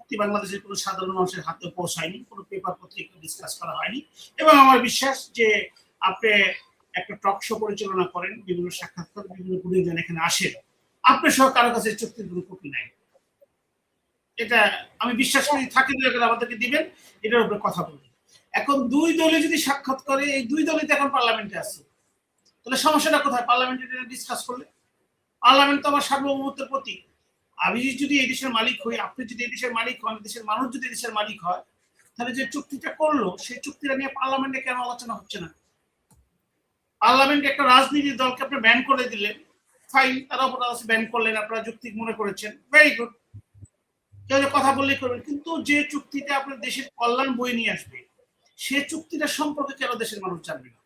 চুক্তি বাংলাদেশের কোনো সাধারণ মানুষের হাতে পৌঁছায়নি, কোনো পেপার পত্রিকা ডিসকাস করা হয়নি। এবং আমার বিশ্বাস যে আপনি একটা টক শো পরিচালনা করেন, বিভিন্ন সাক্ষাৎকার, বিভিন্ন গুণীজন এখানে আসেন, আপনি সহ কারো কাছে চুক্তির কোনো কপি নাই। এটা আমি বিশ্বাস করি, থাকে আমাদেরকে দিবেন, এটার উপরে কথা বলবেন। এখন দুই দলে যদি সাক্ষাৎ করে, এই দুই দলই তো এখন পার্লামেন্টে আছে, তাহলে সমস্যাটা কোথায়? পার্লামেন্টে ডিসকাস করলে, পার্লামেন্ট তো আমার সার্বভৌমত্বের প্রতীক। আমি যদি এই দেশের মালিক হই, আপনি যদি এই দেশের মালিক হন, দেশের মানুষ যদি এই দেশের মালিক হয়, তাহলে যে চুক্তিটা করলো সেই চুক্তিটা নিয়ে পার্লামেন্টে কেন আলোচনা হচ্ছে না? পার্লামেন্টে একটা রাজনীতির দলকে আপনি ব্যান করে দিলেন, ফাইন, তারা ব্যান করলেন, আপনারা যৌক্তিক মনে করেছেন, ভেরি গুড, কেউ কথা বললেই করবেন। কিন্তু যে চুক্তিটা আপনার দেশের কল্যাণ বয়ে নিয়ে আসবে, সে চুক্তিটা সম্পর্কে কেন দেশের মানুষ জানবে না?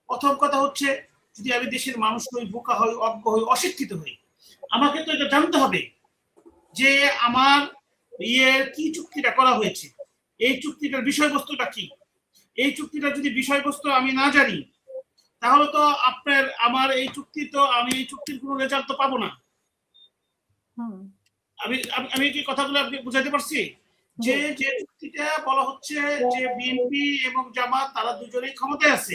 প্রথম কথা হচ্ছে, যদি আমি দেশের মানুষ হই, বোকা হই, অজ্ঞ হই, অশিক্ষিত হই, আমাকে তো এটা জানতে হবে যে আমার কি চুক্তিটা করা হয়েছে, এই চুক্তিটার বিষয়বস্তুটা কি। এই চুক্তিটা যদি বিষয়বস্তু আমি না জানি, তাহলে তো আপনার আমার এই চুক্তি তো আমি এই চুক্তির কোনো রেজাল্ট তো পাবো না। আমি আমি কি কথাগুলো আপনি বুঝাইতে পারছি? যে যে চুক্তিটা বলা হচ্ছে যে বিএনপি এবং জামাত তারা দুজনেই ক্ষমতায় আছে,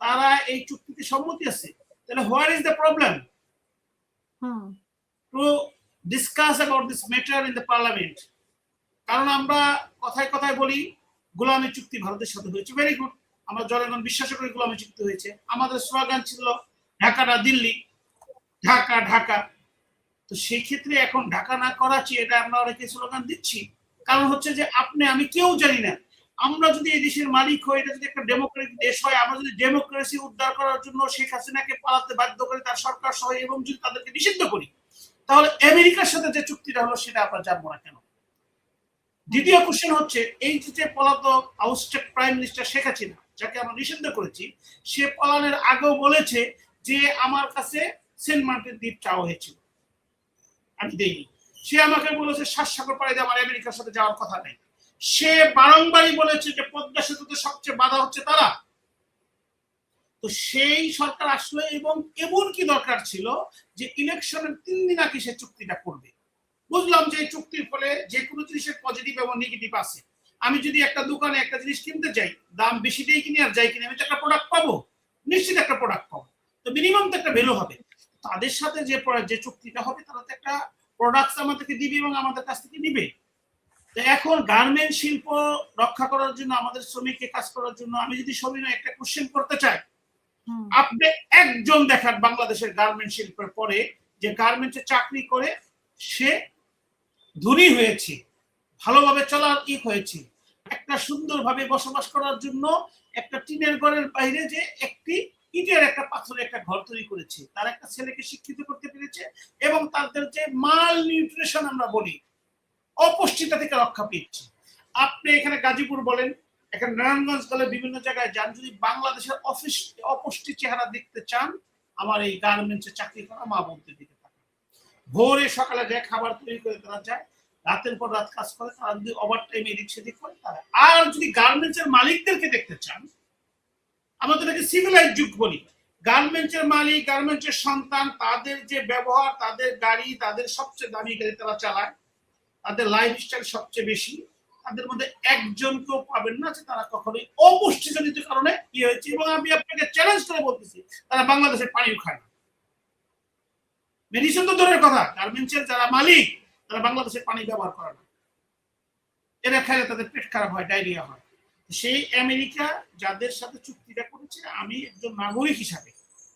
তারা এই চুক্তিতে সম্মতি আছে, তাহলে where is the problem to discuss about this matter in the parliament? কারণ আমরা কথায় কথায় বলি গোলামি চুক্তি ভারতের সাথে হয়েছে, ভেরি গুড, আমরা জনগণ বিশ্বাস করি গোলামি চুক্তি হয়েছে। আমাদের স্লোগান ছিল ঢাকা না দিল্লি, ঢাকা ঢাকা। তো সেই ক্ষেত্রে এখন ঢাকা না করাচ্ছি, এটা আমরা অনেকে স্লোগান দিচ্ছি, কারণ হচ্ছে যে আপনি আমি কেউ জানি না, আমরা যদি এই দেশের মালিক হই, এটা যদি একটা ডেমোক্রেটিক দেশ হয়, আমরা যদি ডেমোক্রেসি উদ্ধার করার জন্য শেখ হাসিনাকে পালাতে বাধ্য করি, তার সরকার সহ, এবং যদি তাদেরকে নিষিদ্ধ করি, তাহলে আমেরিকার সাথে যে চুক্তিটা হলো সেটা আমরা জানবো না কেন? দ্বিতীয় কোশ্চেন হচ্ছে, এই যে পলাতক ousted prime minister Sheikh Hasina, যাকে আমরা নিষিদ্ধ করেছি, সে পলানের আগেও বলেছে যে আমার কাছে সেন্ট মার্টিন দ্বীপ চাওয়া হয়েছিল, আমি দেইনি। সে আমাকে বলেছে 7 সাগর পাড়ি দিয়ে আমার আমেরিকার সাথে যাওয়ার কথা নেই। সে বারংবারই বলেছে যে পদ্মা সেতুতে সবচেয়ে বাধা হচ্ছে তারা। তো সেই সরকার আসলে, এবং এমন কি দরকার ছিল যে ইলেকশনের 3 দিন আগে সে চুক্তিটা করবে। বুঝলাম যে এই চুক্তির ফলে যে কোনো জিনিসের পজিটিভ এবং নেগেটিভ আছে। আমি যদি একটা দোকানে একটা জিনিস কিনতে চাই, দাম বেশি দিয়ে কিনি আর যাই কিনে, আমি তো একটা প্রোডাক্ট পাবো, নিশ্চিত একটা প্রোডাক্ট পাবো, তো মিনিমাম তো একটা ভ্যালু হবে। তাদের সাথে যে চুক্তিটা হবে, তারা তো একটা প্রোডাক্ট আমাদেরকে দিবে এবং আমাদের কাছ থেকে নিবে। তো এখন গার্মেন্ট শিল্প রক্ষা করার জন্য, আমাদের শ্রমিককে কাজ করার জন্য, আমি যদি সবিনয় একটা কোশ্চেন করতে চাই, আপনি একজন দেখান বাংলাদেশের গার্মেন্ট শিল্পের পরে যে গার্মেন্টে চাকরি করে সে ধনী হয়েছে, ভালোভাবে চলার হয়েছে, একটা সুন্দরভাবে বসবাস করার জন্য একটা টিনের ঘরের বাইরে যে একটি ইটের একটা পাথরের একটা ঘর তৈরি করেছে, তার একটা ছেলেকে শিক্ষিত করতে পেরেছে, এবং তাদের যে মাল নিউট্রিশন আমরা বলি, অপুষ্টিতা থেকে রক্ষা পেয়েছে। আপনি এখানে গাজীপুর বলেন, এখানে নারায়ণগঞ্জ বলে, বিভিন্ন জায়গায় যান, যদি বাংলাদেশের অপুষ্টি চেহারা দেখতে চান, আমার এই গার্মেন্টসে চাকরি করা মা বোনদের দিকে তাকান। ভোরে সকালে যে খাবার তৈরি করে তারা যায়, রাতের পর রাত কাজ করে, তারা যদি ওভার টাইম এদিক সেদিক করে তারা। আর যদি গার্মেন্টসের মালিকদেরকে দেখতে চান, আমাদের এটাকে সিভিলাইজ যুগ বলি, গার্মেন্টসের মালিক, গার্মেন্টসের সন্তান, তাদের যে ব্যবহার, তাদের গাড়ি, তাদের সবচেয়ে দামি গাড়ি তারা চালায়, তাদের লাইফস্টাইল সবচেয়ে বেশি, তাদের মধ্যে একজনকেও পাবেন না যে তারা কখনোই অপুষ্টিজনিত কারণে হয়েছে। এবং আমি আপনাকে চ্যালেঞ্জ করে বলতেছি, তারা বাংলাদেশের পানিও খায় না। মেডিসিন তো দূরের কথা, গার্মেন্টসের যারা মালিক তারা বাংলাদেশের পানি ব্যবহার করে না, এরা খাইলে তাদের পেট খারাপ হয়, ডায়রিয়া হয়। সেই আমেরিকা যাদের সাথে চুক্তিটা করেছে, আমি একজন নাগরিক হিসাবে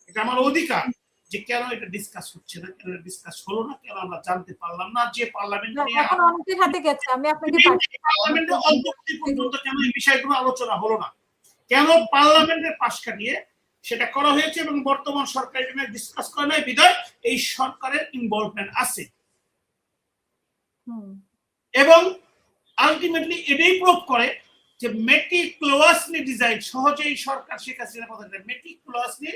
এটা আমার অধিকার যে কেন এটা ডিসকাস হচ্ছে না, কেন ডিসকাস হলো না, কেন আমরা জানতে পারলাম না যে পার্লামেন্টে এখন অনেকের হাতে গেছে। আমি আপনাকে পার্লামেন্টে অন্তর্বর্তী পর্যন্ত কেন এই বিষয়গুলো আলোচনা হলো না, কেন পার্লামেন্টের পাশ কাটিয়ে সেটা করা হয়েছে, এবং বর্তমান সরকার এটা ডিসকাস করে নাই, বিধায় এই সরকারের ইনভলভমেন্ট আছে। এবং আলটিমেটলি এটাই প্রুভ করে যে মেটিকুলাসলি ডিজাইন, সহজেই সরকার শেখ হাসিনার কথা, মেটিকুলাসলি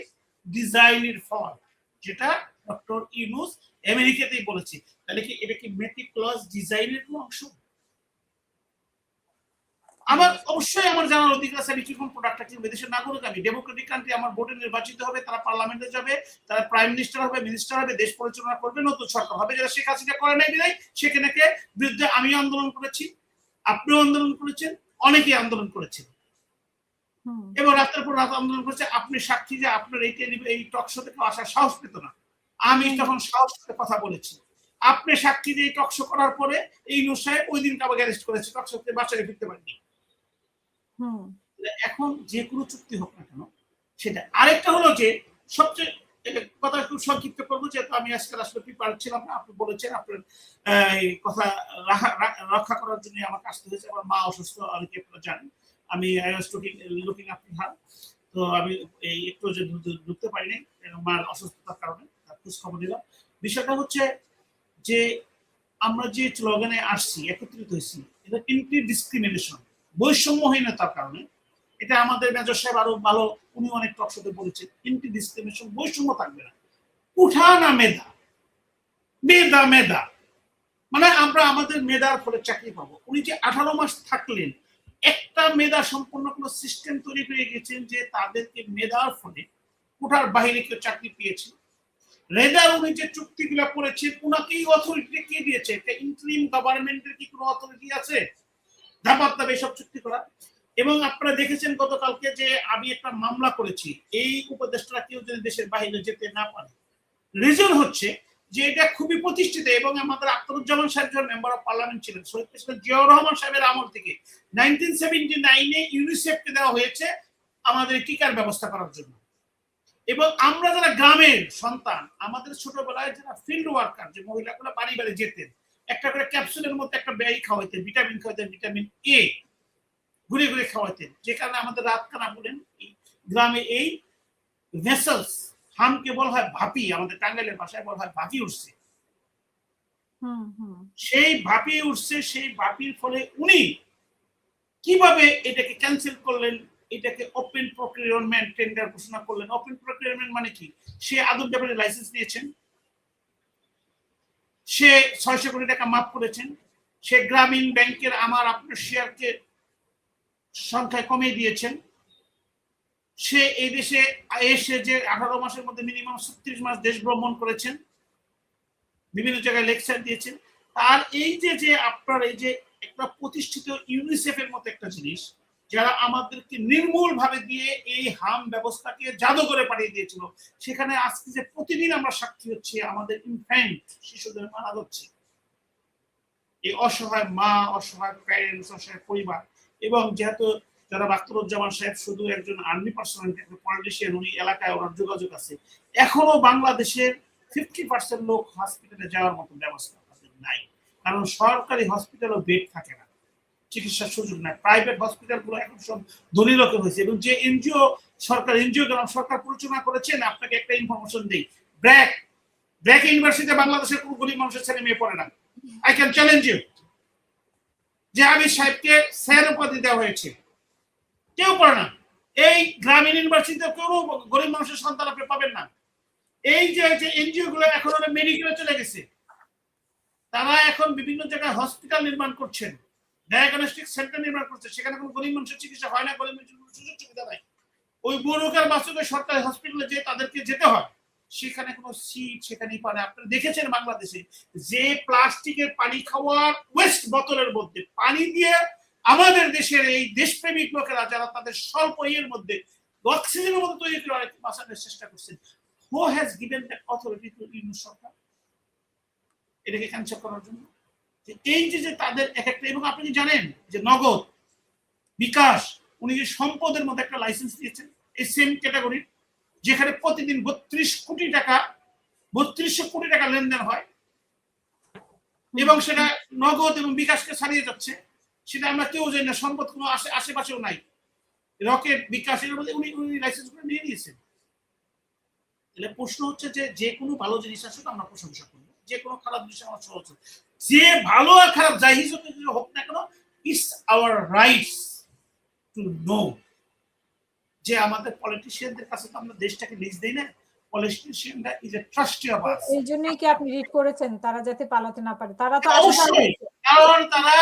ডিজাইনের ফল, যেটা ডক্টর ইউনূস আমেরিকাতেই বলেছে। তাহলে কি এটা কি মেটিকুলাস ডিজাইনের অংশ? আমার অবশ্যই আমার জানার অধিকার আছে আমি কি কোন প্রোডাক্টটা কিনবো। দেশের নাগরিক আমি, ডেমোক্রেটিক কান্ট্রি, আমার ভোটে নির্বাচিত হবে, তারা পার্লামেন্টে যাবে, তারা প্রাইম মিনিস্টার হবে, মিনিস্টার হবে, দেশ পরিচালনা করবে, নতুন সরকার হবে। যারা শেখ হাসিনা করে নাই বিদায় সেখানে বিরুদ্ধে আমিও আন্দোলন করেছি, আপনিও আন্দোলন করেছেন, অনেকেই আন্দোলন করেছেন এবং রাতের পর রাত আন্দোলন করেছে। আপনি সাক্ষী যে আপনার এই টক শো থেকে আসার সাহস পেত না, আমি তখন সাহস করে কথা বলেছি। আপনি সাক্ষী যে এই টক শো করার পরে এই সাহেব ওই দিন কাবাকে অ্যারেস্ট করেছে, টক শো থেকে বাসায় ফিরতে পারেনি। এখন যে কোনো চুক্তি হোক না কেন সেটা। আরেকটা হলো যে সবচেয়ে কথা খুব সংক্ষিপ্ত করবো, যেহেতু আমি আজকাল আসলে প্রিপারেড ছিলাম না। আপনি বলেছেন আপনার কথা রক্ষা করার জন্য আমাকে আসতে হয়েছে। আমার মা অসুস্থ, অনেকে আপনারা জানেন। আমি লুকিং আফটার হার, তো আমি এই একটু যে ঢুকতে পারিনি মার অসুস্থতার কারণে, তার খোঁজ খবর নিলাম। বিষয়টা হচ্ছে যে আমরা যে স্লোগানে আসছি, একত্রিত হয়েছি, এটা এন্টি ডিসক্রিমিনেশন, বৈষম্যহীনতার কারণে। এটা আমাদের মেজর সাহেব আরো ভালো, উনি অনেক টক শোতে বলেছেন, এন্টি ডিসক্রিমিনেশন, বৈষম্য থাকবে না, উঠা না মেধা, মেধা মেধা মানে আমরা আমাদের মেধার ফলে চাকরি পাবো। উনি যে 18 মাস থাকলেন, একটা মেধা সম্পন্ন কোন সিস্টেম তৈরি হয়ে গেছেন যে তাদেরকে মেধার ফলে কোঠার বাইরে কেউ চাকরি পেয়েছে। রেদার উনি যে চুক্তিগুলো করেছেন, উনাকেই অথরিটি কে দিয়েছে? একটা ইন্টারিম গভর্নমেন্টের কি কোনো অথরিটি আছে ধাপাত এসব চুক্তি করা? এবং আপনারা দেখেছেন গতকালকে যে আমি একটা মামলা করেছি, এই উপদেষ্টারা কেউ যদি দেশের বাইরে যেতে না পারে, রিজন হচ্ছে যে এটা খুবই প্রতিষ্ঠিত। এবং আমাদের আখতারুজ্জামান সাহেব যখন মেম্বার অফ পার্লামেন্ট ছিলেন, শহীদ প্রেসিডেন্ট জিয়াউর রহমান সাহেবের আমল থেকে 1979-এ ইউনিসেফকে দেওয়া হয়েছে আমাদের টিকার ব্যবস্থা করার জন্য। এবং আমরা যারা গ্রামের সন্তান, আমাদের ছোটবেলায় যারা ফিল্ড ওয়ার্কার, যে মহিলাগুলো বাড়ি বাড়ি যেতেন, একটা করে ক্যাপসুলের মধ্যে একটা ব্যয় খাওয়াইতেন, ভিটামিন খাওয়াইতেন, ভিটামিন এ ঘুরে ঘুরে খাওয়াইতেন, যে কারণে আমাদের রাত কানা বলেন গ্রামে এই ভেসেলস, হামকে বলা হয় ভাপি, আমাদের টাঙ্গাইলের ভাষায় বলা হয় ভাপি উঠছে। সেই ভাপি উঠছে, সেই ভাপির ফলে উনি কিভাবে এটাকে ক্যান্সেল করলেন, এটাকে ওপেন প্রকিউরমেন্ট টেন্ডার ঘোষণা করলেন। ওপেন প্রকিউরমেন্ট মানে কি? সে আদম জাবেরের লাইসেন্স নিয়েছেন, সে 600 কোটি টাকা মাফ করেছেন, সে গ্রামীণ ব্যাংকের আমার আপনার শেয়ারকে সংখ্যা কমিয়ে দিয়েছেন, সে এই দেশে এসে যে 18 মাসের মধ্যে মিনিমাম 36 মাস দেশ ভ্রমণ করেছেন, বিভিন্ন জায়গায় লেকচার দিয়েছেন। আর এই যে আপনার এই যে একটা প্রতিষ্ঠিত ইউনিসেফের মতো একটা জিনিস, যারা আমাদেরকে নির্মূল ভাবে দিয়ে এই হাম ব্যবস্থাকে জাদু করে পাঠিয়ে দিয়েছিল, সেখানে আজকে যে প্রতিদিন আমরা সাক্ষী হচ্ছি আমাদের ইনফ্যান্ট শিশুদের মারা যাচ্ছে। এই অসহায় মা, অসহায় প্যারেন্টস, অসহায় পরিবার। এবং যেহেতু যারা আখতারুজ্জামান সাহেব শুধু একজন আর্মি পার্সোনালিটি, একটা পলিটিশিয়ান, উনি এলাকায় ওনার যোগাযোগ আছে, এখনো বাংলাদেশের 50% লোক হসপিটালে যাওয়ার মতো ব্যবস্থা নাই। কারণ সরকারি হসপিটালও বেড থাকে না, চিকিৎসার সুযোগ নাই। প্রাইভেট হসপিটালগুলো এখন সব ধনী লোকের হয়েছে। এবং যে এনজিও, সরকার এনজিও সরকার পরিচালনা করেছেন, আপনাকে একটা ইনফরমেশন দেই, ব্র্যাক ইউনিভার্সিটিতে বাংলাদেশের কোনো গরিব মানুষের ছেলে মেয়ে পড়ে না। আই ক্যান চ্যালেঞ্জ ইউ যে আমির সাহেবকে স্যার উপাধি দেওয়া হয়েছে, কেউ পড়ে না। এই গ্রামীণ ইউনিভার্সিটিতে কেউ গরিব মানুষের সন্তান আপনি পাবেন না। এই যে এনজিও গুলো এখন মেডিকেলে চলে গেছে, তারা এখন বিভিন্ন জায়গায় হসপিটাল নির্মাণ করছেন, ডায়াগনস্টিক সেন্টার নির্মাণ করছে, সেখানে কোনো গরিব মানুষের চিকিৎসা হয় না, গরিব মানুষের কোনো সুযোগ সুবিধা নাই। ওই বুড়োকার বাচ্চাদের সরকারি হসপিটালে যে তাদেরকে যেতে হয়, সেখানে কোনো সিট সেখানেই পারে। আপনারা দেখেছেন বাংলাদেশে যে প্লাস্টিকের পানি খাওয়ার ওয়েস্ট বোতলের মধ্যে পানি দিয়ে আমাদের দেশের এই দেশপ্রেমিক লোকেরা, যারা তাদের স্বল্প ইয়ের মধ্যে অক্সিজেনের মতো তৈরি করে বাঁচানোর চেষ্টা করছেন, who has given that authority to unit সরকার এটাকে ক্যান্সেল করার জন্য? এই যে তাদের এক একটা, এবং আপনি জানেন যে নগদ বিকাশ, উনি যে সম্পদের মধ্যে একটা লাইসেন্স দিয়েছেন এই সেম ক্যাটাগরির, যেখানে প্রতিদিন 32 কোটি টাকা 3200 কোটি টাকা লেনদেন হয়, এবং সেটা নগদ এবং বিকাশকে ছাড়িয়ে যাচ্ছে। সেটা আমরা কেউ জানি না, সম্পদ কোনো আশেপাশেও নাই। রকেট, বিকাশ, এর মধ্যে উনি লাইসেন্স করে নিয়ে নিয়েছেন। তাহলে প্রশ্ন হচ্ছে যে কোনো ভালো জিনিস আসলে আমরা প্রশংসা করি, যে কোনো খারাপ জিনিস আমরা সহজ, যে ভালো আর খারাপ যাই হিসেবে হোক না কেন, it's hour rights to know যে আমাদের পলিটিশিয়ানদের কাছে তো আমরা দেশটাকে লিজ দেই না। পলিটিশিয়ানরা is a trustee of us. এইজন্যই কি আপনি রিড করেছেন তারা যাতে পালাতে না পারে? তারা তো অবশ্যই, কারণ তারা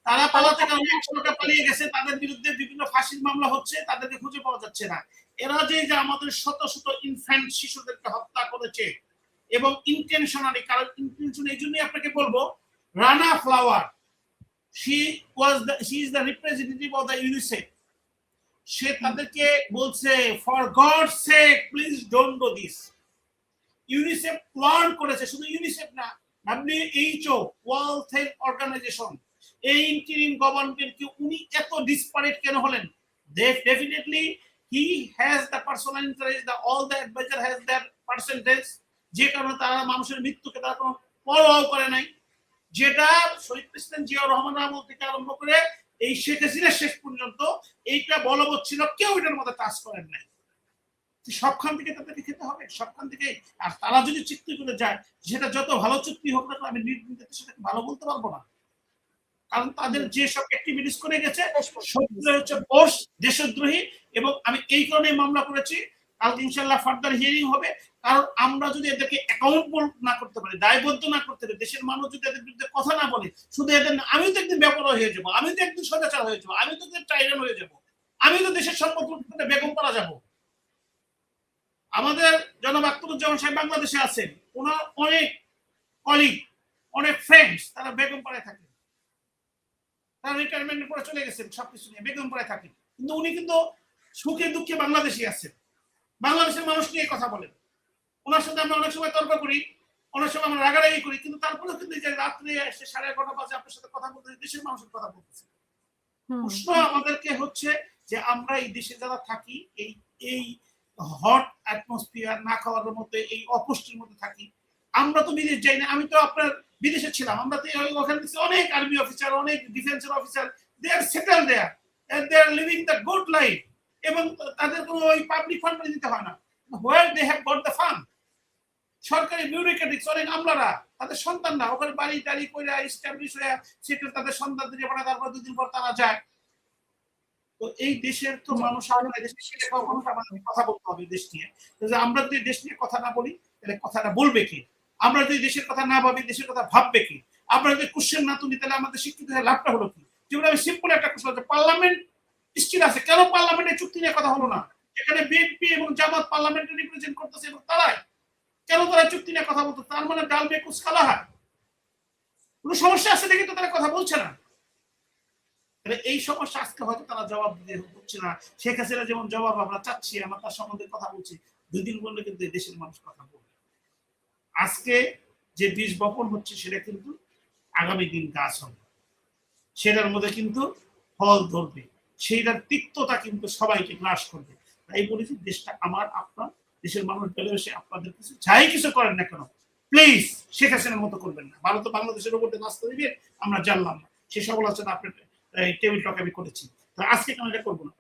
তারা পালাতে কারণে 100 টাকা পালিয়ে গেছে, তাদের বিরুদ্ধে বিভিন্ন ফাঁসির মামলা হচ্ছে, তাদেরকে খুঁজে পাওয়া যাচ্ছে না। এরা যে আমাদের শত শত ইনফ্যান্ট শিশুদেরকে হত্যা করেছে এবং ইন্টেনশনালি, কারণ ইন্টেনশন এই জন্যই আপনাকে বলবো, Rana Flower, she is the representative of the UNICEF. সে তাদেরকে বলছে for God sake please don't do this. UNICEF plan করেছে, শুধু ইউনিসেফ না, WHO, ওয়ার্ল্ড হেলথ অর্গানাইজেশন, এই ইন্টারিম গভর্নমেন্টকে উনি এত ডিসপারেট কেন হলেন? Definitely he has the personal interest, the all the advisor has their percentage, যে কারণে তারা মানুষের মৃত্যুকে তারা কোনো পরোয়াও করে নাই। যেটা শহীদ প্রেসিডেন্ট জিয়াউর রহমান আমল থেকে আরম্ভ করে এই শেখ হাসিনা শেষ পর্যন্ত এইটা বলবৎ ছিল, কেউ এটার মধ্যে কাজ করেন নাই। সবখান থেকে তাদেরকে খেতে হবে, সবখান থেকে। আর তারা যদি চুক্তি করে যায়, সেটা যত ভালো চুক্তি হোক না, আমি নির্দ্বিধায় সেটাকে ভালো বলতে পারবো না, কারণ তাদের যে সব অ্যাক্টিভিটিস করে গেছে সবগুলো হচ্ছে পোস্ট দেশদ্রোহী। এবং আমি এই কারণে মামলা করেছি, কালকে ইনশাআল্লাহ ফার্দার হিয়ারিং হবে। কারণ আমরা যদি এদেরকে অ্যাকাউন্টেবল না করতে পারি, দায়বদ্ধ না করতে পারি, দেশের মানুষ যদি এদের বিরুদ্ধে কথা না বলে, শুধু এদের না, আমি তো একদিন বেপরোয়া হয়ে যাবো, আমি তো একদিন স্বৈরাচার হয়ে যাবো, আমি তো একদিন টাইরান হয়ে যাবো, আমি তো দেশের সম্পদ বেগম করা যাবো। আমাদের জনাব আখতারুজ্জামান সাহেব বাংলাদেশে আছেন, ওনার অনেক কলিগ, অনেক ফ্রেন্ডস, তারা বেগম পাড়ায় থাকেন, তারা রিটায়ারমেন্টের পরে চলে গেছেন, সবকিছু নিয়ে বেগম পাড়ায় থাকেন, কিন্তু উনি কিন্তু সুখে দুঃখে বাংলাদেশে আছেন, বাংলাদেশের মানুষ নিয়ে কথা বলেন। ওনার সাথে আমরা অনেক সময় তর্ক করি, অনেক সময় আমরা রাগারাগি করি, কিন্তু তারপরেও কিন্তু যে রাত্রে এসে 11:30 বাজে আপনার সাথে কথা বলতে, দেশের মানুষের কথা বলতেছে। প্রশ্ন আমাদেরকে হচ্ছে যে আমরা এই দেশে যারা থাকি, এই হট অ্যাটমসফিয়ার, না খাওয়ার মধ্যে, এই অপুষ্টির মধ্যে থাকি, আমরা তো বিদেশ যাই না। আমি তো আপনার বিদেশে ছিলাম, আমরা তো ওখানে অনেক আর্মি অফিসার, অনেক ডিফেন্সের officer, they are settle there, they are living the good life, এবং তাদের কোনো ওই পাবলিক ফান্ড দিতে হয় না। Where they have got the fund, সরকারি বিউরোক্রেটিক্স, অনেক আমলারা, তাদের সন্তানরা ওখানে বাড়ি টাড়ি করে এস্টাবলিশ হয়ে সেটেল, তাদের সন্তানদের পাঠায়, তারপর 2 দিন পর তারা যায়। তো এই দেশের তো মানুষ, আমাদের কথা বলতে হবে দেশ নিয়ে। আমরা যদি দেশ নিয়ে কথা না বলি, তাহলে কথাটা বলবে কি? আমরা যদি দেশের কথা না ভাবি, দেশের কথা ভাববে কি? আমরা যদি কোশ্চেন না তুলি, তাহলে আমাদের শিক্ষিত হয়ে লাভটা হলো কি? যেমন আমি সিম্পল একটা কোশ্চেন আছে, পার্লামেন্ট স্টিল আছে, কেন পার্লামেন্টে চুক্তি নিয়ে কথা হলো না? এখানে বিএনপি এবং জামাত পার্লামেন্টে রিপ্রেজেন্ট করতেছে, এবং তারাই কেন তারা চুক্তি নিয়ে কথা বলতো? তার মানে ডাল মে কুছ কালা হয়, কোনো সমস্যা আছে দেখে তো তারা কথা বলছে না। এই সমস্যা আজকে হয়তো তারা জবাব দিতে হচ্ছে না। শেখ হাসিনা যেমন জবাব আমরা চাচ্ছি, আমরা তার সম্বন্ধে কথা বলছি, 2 দিন বললে কিন্তু দেশের মানুষ কথা বলবে। আজকে যে বীজ বপন হচ্ছে, সেটা কিন্তু আগামী দিন গাছ হবে, সেটার মধ্যে কিন্তু ফল ধরবে, সেইটার তিক্ততা কিন্তু সবাইকে গ্রাস করবে। তাই বলেছি, দেশটা আমার, আপনার, দেশের মানুষ ভালোবেসে আপনাদের কিছু যাই কিছু করেন না কেন, প্লিজ শেখ হাসিনার মতো করবেন না। ভারত বাংলাদেশের উপর দিয়ে রাস্তা দিবে, আমরা জানলাম না, সে সমালোচনা আপনার টেবিল টক আমি করেছি, আজকে কেন এটা করবো না।